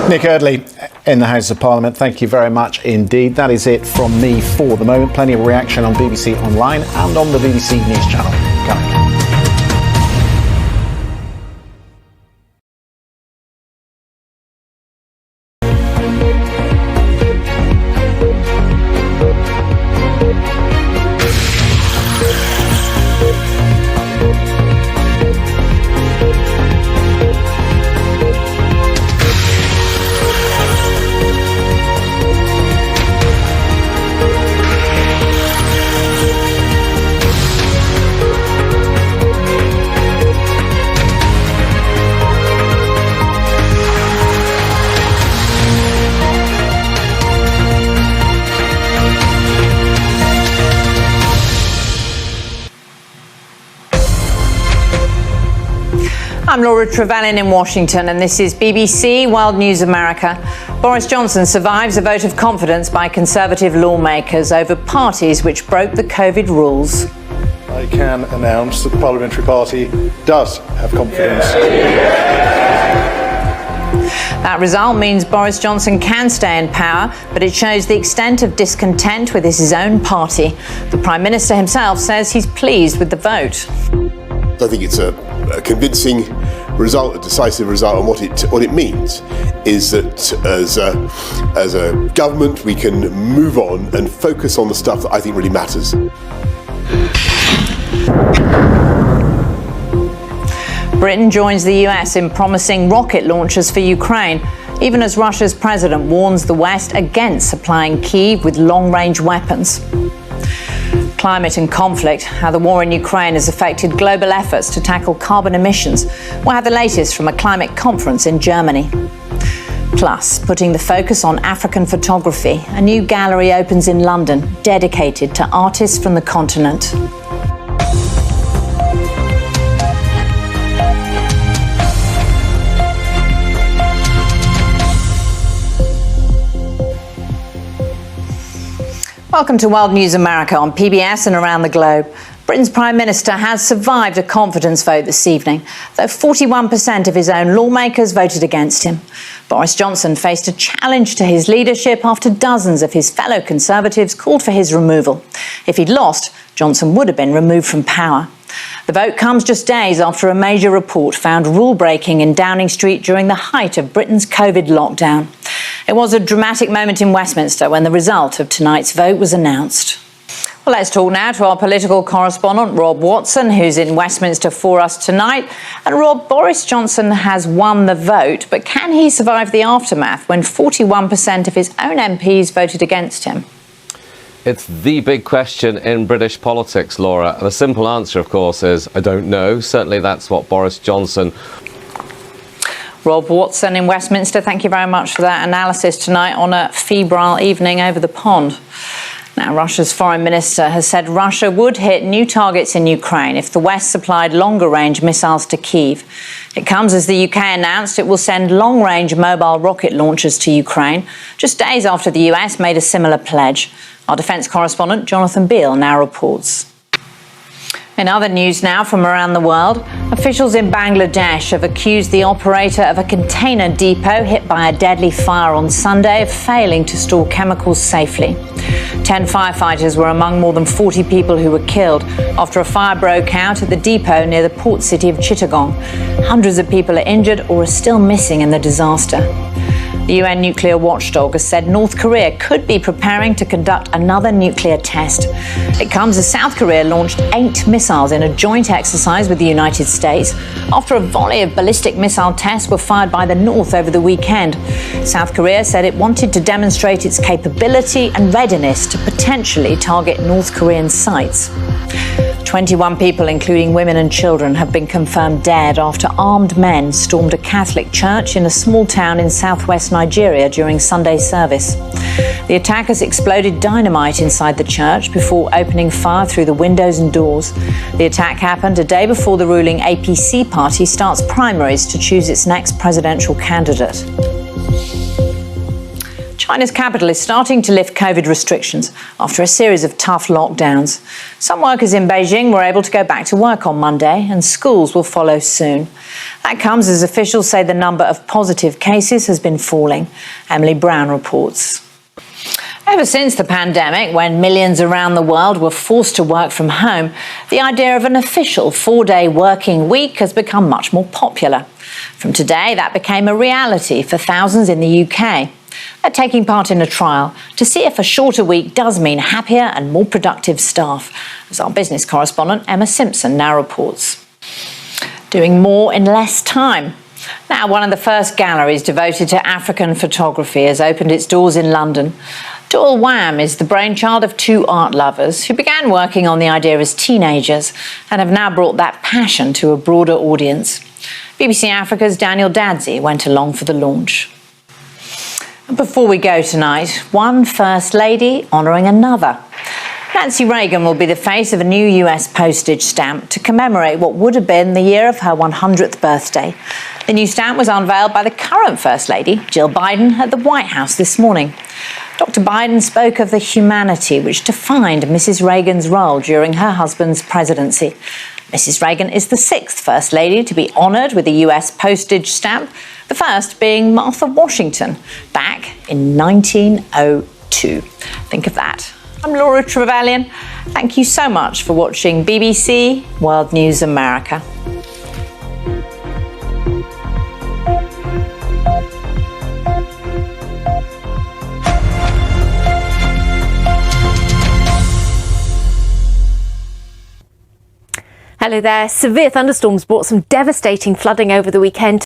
Nick Eardley in the House of Parliament, thank you very much indeed. That is it from me for the moment. Plenty of reaction on BBC Online and on the BBC News channel coming. I'm Laura Trevelyan in Washington, and this is BBC World News America. Boris Johnson survives a vote of confidence by Conservative lawmakers over parties which broke the COVID rules. I can announce that the Parliamentary Party does have confidence. That result means Boris Johnson can stay in power, but it shows the extent of discontent with his own party. The Prime Minister himself says he's pleased with the vote. I think it's a convincing result, a decisive result, and what it means is that as a government we can move on and focus on the stuff that I think really matters. Britain joins the US in promising rocket launchers for Ukraine, even as Russia's president warns the West against supplying Kyiv with long-range weapons. Climate and conflict, how the war in Ukraine has affected global efforts to tackle carbon emissions. We'll have the latest from a climate conference in Germany. Plus, putting the focus on African photography, a new gallery opens in London dedicated to artists from the continent. Welcome to World News America on PBS and around the globe. Britain's Prime Minister has survived a confidence vote this evening, though 41% of his own lawmakers voted against him. Boris Johnson faced a challenge to his leadership after dozens of his fellow Conservatives called for his removal. If he'd lost, Johnson would have been removed from power. The vote comes just days after a major report found rule-breaking in Downing Street during the height of Britain's COVID lockdown. It was a dramatic moment in Westminster when the result of tonight's vote was announced. Well, let's talk now to our political correspondent, Rob Watson, who's in Westminster for us tonight. And Rob, Boris Johnson has won the vote, but can he survive the aftermath when 41% of his own MPs voted against him? It's the big question in British politics, Laura. The simple answer, of course, is I don't know. Certainly that's what Boris Johnson... Rob Watson in Westminster, thank you very much for that analysis tonight on a febrile evening over the pond. Now, Russia's foreign minister has said Russia would hit new targets in Ukraine if the West supplied longer-range missiles to Kyiv. It comes as the UK announced it will send long-range mobile rocket launchers to Ukraine, just days after the US made a similar pledge. Our defence correspondent, Jonathan Beale, now reports. In other news now from around the world, officials in Bangladesh have accused the operator of a container depot hit by a deadly fire on Sunday of failing to store chemicals safely. 10 firefighters were among more than 40 people who were killed after a fire broke out at the depot near the port city of Chittagong. Hundreds of people are injured or are still missing in the disaster. The UN nuclear watchdog has said North Korea could be preparing to conduct another nuclear test. It comes as South Korea launched 8 missiles in a joint exercise with the United States after a volley of ballistic missile tests were fired by the North over the weekend. South Korea said it wanted to demonstrate its capability and readiness to potentially target North Korean sites. 21 people, including women and children, have been confirmed dead after armed men stormed a Catholic church in a small town in southwest Nigeria during Sunday service. The attackers exploded dynamite inside the church before opening fire through the windows and doors. The attack happened a day before the ruling APC party starts primaries to choose its next presidential candidate. China's capital is starting to lift COVID restrictions after a series of tough lockdowns. Some workers in Beijing were able to go back to work on Monday, and schools will follow soon. That comes as officials say the number of positive cases has been falling. Emily Brown reports. Ever since the pandemic, when millions around the world were forced to work from home, the idea of an official 4-day working week has become much more popular. From today, that became a reality for thousands in the UK. They're taking part in a trial to see if a shorter week does mean happier and more productive staff, as our business correspondent Emma Simpson now reports. Doing more in less time. Now, one of the first galleries devoted to African photography has opened its doors in London. Doyle Wham is the brainchild of two art lovers who began working on the idea as teenagers and have now brought that passion to a broader audience. BBC Africa's Daniel Dadsey went along for the launch. And before we go tonight, one First Lady honouring another. Nancy Reagan will be the face of a new US postage stamp to commemorate what would have been the year of her 100th birthday. The new stamp was unveiled by the current First Lady, Jill Biden, at the White House this morning. Dr. Biden spoke of the humanity which defined Mrs. Reagan's role during her husband's presidency. Mrs. Reagan is the 6th First Lady to be honoured with a US postage stamp, the first being Martha Washington, back in 1902. Think of that. I'm Laura Trevelyan. Thank you so much for watching BBC World News America. Hello there. Severe thunderstorms brought some devastating flooding over the weekend.